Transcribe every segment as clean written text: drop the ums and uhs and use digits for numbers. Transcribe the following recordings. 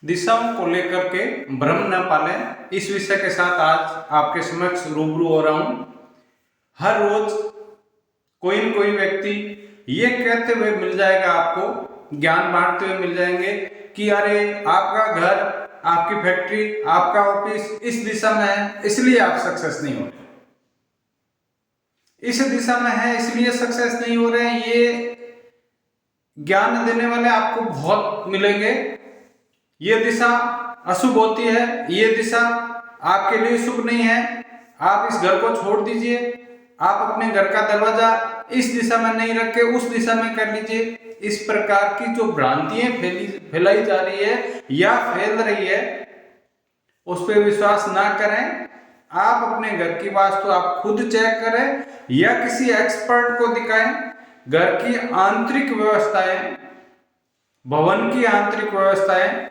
दिशाओं को लेकर के भ्रम न पालें, इस विषय के साथ आज आपके समक्ष रूबरू हो रहा हूं। हर रोज कोई न कोई व्यक्ति ये कहते हुए मिल जाएगा, आपको ज्ञान बांटते हुए मिल जाएंगे कि अरे आपका घर, आपकी फैक्ट्री, आपका ऑफिस इस दिशा में है इसलिए आप सक्सेस नहीं हो रहे, इस दिशा में है इसलिए सक्सेस नहीं हो रहे। ये ज्ञान देने वाले आपको बहुत मिलेंगे। ये दिशा अशुभ होती है, ये दिशा आपके लिए शुभ नहीं है, आप इस घर को छोड़ दीजिए, आप अपने घर का दरवाजा इस दिशा में नहीं रख के उस दिशा में कर लीजिए। इस प्रकार की जो भ्रांतियां फैलाई जा रही है या फैल रही है, उस पर विश्वास ना करें। आप अपने घर की वास्तु आप खुद चेक करें या किसी एक्सपर्ट को दिखाएं। घर की आंतरिक व्यवस्थाएं, भवन की आंतरिक व्यवस्थाएं,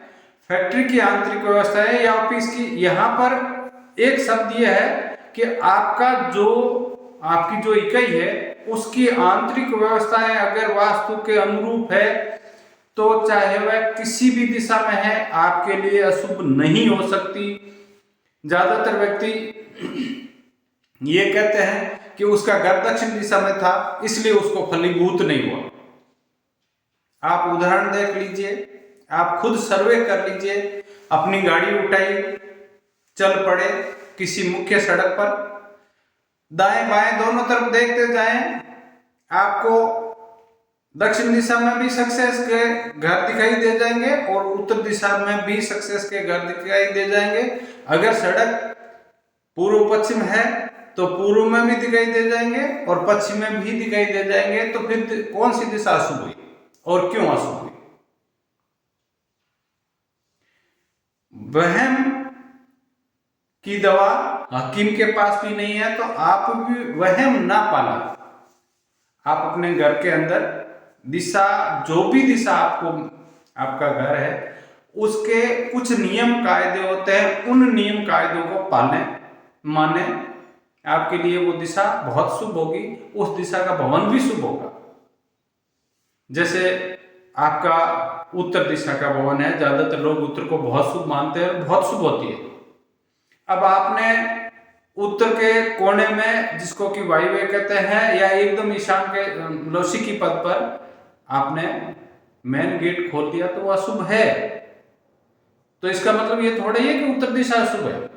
फैक्ट्री की आंतरिक व्यवस्थाएं या ऑफिस की, यहां पर एक शब्द यह है कि आपकी जो इकाई है उसकी आंतरिक व्यवस्थाएं अगर वास्तु के अनुरूप है तो चाहे वह किसी भी दिशा में है, आपके लिए अशुभ नहीं हो सकती। ज्यादातर व्यक्ति ये कहते हैं कि उसका घर दक्षिण दिशा में था इसलिए उसको फलीभूत नहीं हुआ। आप उदाहरण देख लीजिए, आप खुद सर्वे कर लीजिए, अपनी गाड़ी उठाइए, चल पड़े किसी मुख्य सड़क पर, दाएं बाएं दोनों तरफ देखते जाएं, आपको दक्षिण दिशा में भी सक्सेस के घर दिखाई दे जाएंगे और उत्तर दिशा में भी सक्सेस के घर दिखाई दे जाएंगे। अगर सड़क पूर्व पश्चिम है तो पूर्व में भी दिखाई दे जाएंगे और पश्चिम में भी दिखाई दे जाएंगे। तो फिर कौन सी दिशा अशुभ हुई और क्यों अशुभ हुई? वहम की दवा हकीम के पास भी नहीं है, तो आप भी वहम ना पाला। आप अपने घर के अंदर दिशा, जो भी दिशा आपका घर है उसके कुछ नियम कायदे होते हैं, उन नियम कायदों को पालें, माने। आपके लिए वो दिशा बहुत शुभ होगी, उस दिशा का भवन भी शुभ होगा। जैसे आपका उत्तर दिशा का भवन है, ज्यादातर लोग उत्तर को बहुत शुभ मानते हैं, बहुत शुभ होती है। अब आपने उत्तर के कोने में, जिसको कि वायव्य कहते हैं, या एकदम ईशान के लौसिकी पद पर आपने मेन गेट खोल दिया तो वह अशुभ है। तो इसका मतलब ये थोड़ा ही है कि उत्तर दिशा अशुभ है।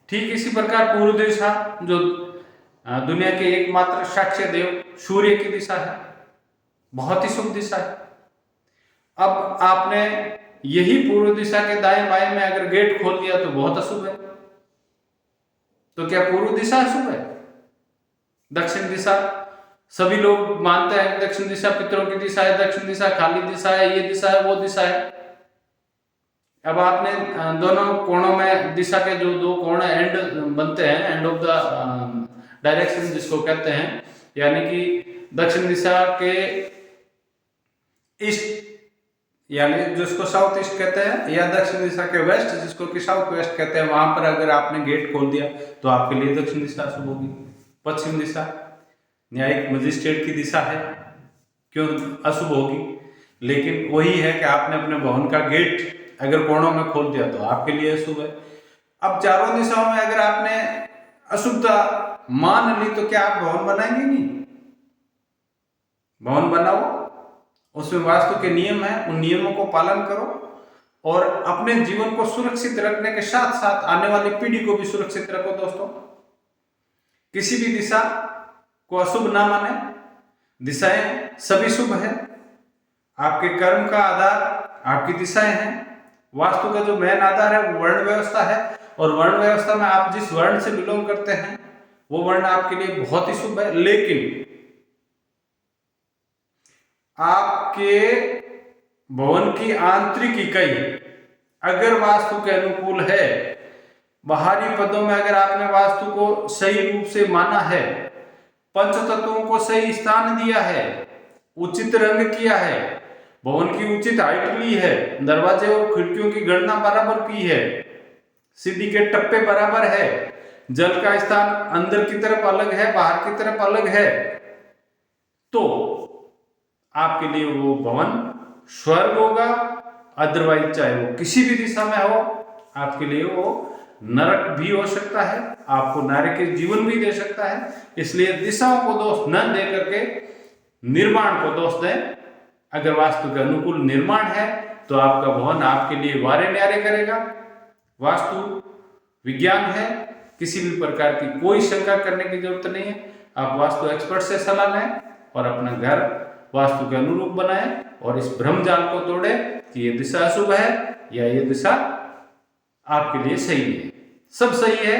ठीक इसी प्रकार पूर्व दिशा, जो दुनिया के एकमात्र साक्ष्य देव सूर्य की दिशा है, बहुत ही शुभ दिशा है। अब आपने यही पूर्व दिशा के दाएं बाएं में अगर गेट खोल दिया तो बहुत अशुभ है। तो क्या पूर्व दिशा अशुभ है? दक्षिण दिशा, सभी लोग मानते हैं दक्षिण दिशा पितरों की दिशा है, दक्षिण दिशा खाली दिशा है, ये दिशा है, वो दिशा है। अब आपने दोनों कोणों में दिशा के जो दो कोण एंड बनते हैं, एंड ऑफ द डायरेक्शन जिसको कहते हैं, यानी कि दक्षिण दिशा के ईस्ट, यानी जिसको साउथ ईस्ट कहते हैं, या दक्षिण दिशा के वेस्ट जिसको कि साउथ वेस्ट कहते हैं, वहां पर अगर आपने गेट खोल दिया तो आपके लिए दक्षिण दिशा अशुभ होगी। पश्चिम दिशा न्यायिक मजिस्ट्रेट की दिशा है, क्यों अशुभ होगी? लेकिन वही है कि आपने अपने भवन का गेट अगर कोणों में खोल दिया तो आपके लिए अशुभ है। अब चारों दिशाओं में अगर आपने अशुभता मान ली तो क्या आप भवन बनाएंगे? नहीं, भवन बनाओ, उसमें वास्तु के नियम है, उन नियमों को पालन करो और अपने जीवन को सुरक्षित रखने के साथ साथ आने वाली पीढ़ी को भी सुरक्षित रखो। दोस्तों, किसी भी दिशा को अशुभ ना माने, दिशाएं सभी शुभ है। आपके कर्म का आधार आपकी दिशाएं हैं। वास्तु का जो मेन आधार है वो वर्ण व्यवस्था है, और वर्ण व्यवस्था में आप जिस वर्ण से बिलोंग करते हैं वो वर्ण आपके लिए बहुत ही शुभ है। लेकिन आपके भवन की आंतरिक इकाई अगर वास्तु के अनुकूल है, बाहरी पदों में अगर आपने वास्तु को सही रूप से माना है, पंच तत्वों को सही स्थान दिया है, उचित रंग किया है, भवन की उचित हाइट ली है, दरवाजे और खिड़कियों की गणना बराबर की है, सीढ़ी के टप्पे बराबर है, जल का स्थान अंदर की तरफ अलग है, बाहर की तरफ अलग है, तो आपके लिए वो भवन स्वर्ग होगा, अदरवाइज चाहे वो किसी भी दिशा में हो, आपके लिए वो नरक भी हो सकता है, आपको नरक के जीवन भी दे सकता है। इसलिए दिशाओं को दोष न दे करके निर्माण को दोष दें। अगर वास्तु के अनुकूल निर्माण है तो आपका भवन आपके लिए वारे न्यारे करेगा। वास्तु विज्ञान है, किसी भी प्रकार की कोई शंका करने की जरूरत नहीं है। आप वास्तु एक्सपर्ट से सलाह लें और अपना घर वास्तु के अनुरूप बनाएं और इस भ्रम जाल को तोड़े कि ये दिशा अशुभ है या ये दिशा आपके लिए सही है। सब सही है,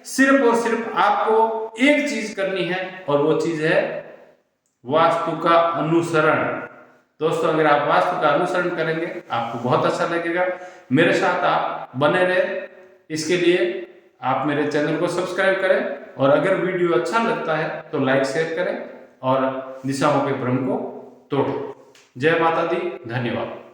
सिर्फ और सिर्फ आपको एक चीज करनी है और वो चीज है वास्तु का अनुसरण। दोस्तों, अगर आप वास्तु का अनुसरण करेंगे आपको बहुत अच्छा लगेगा। मेरे साथ आप बने रहे, इसके लिए आप मेरे चैनल को सब्सक्राइब करें और अगर वीडियो अच्छा लगता है तो लाइक शेयर करें और दिशाओं के भ्रम को तोड़ें। जय माता दी, धन्यवाद।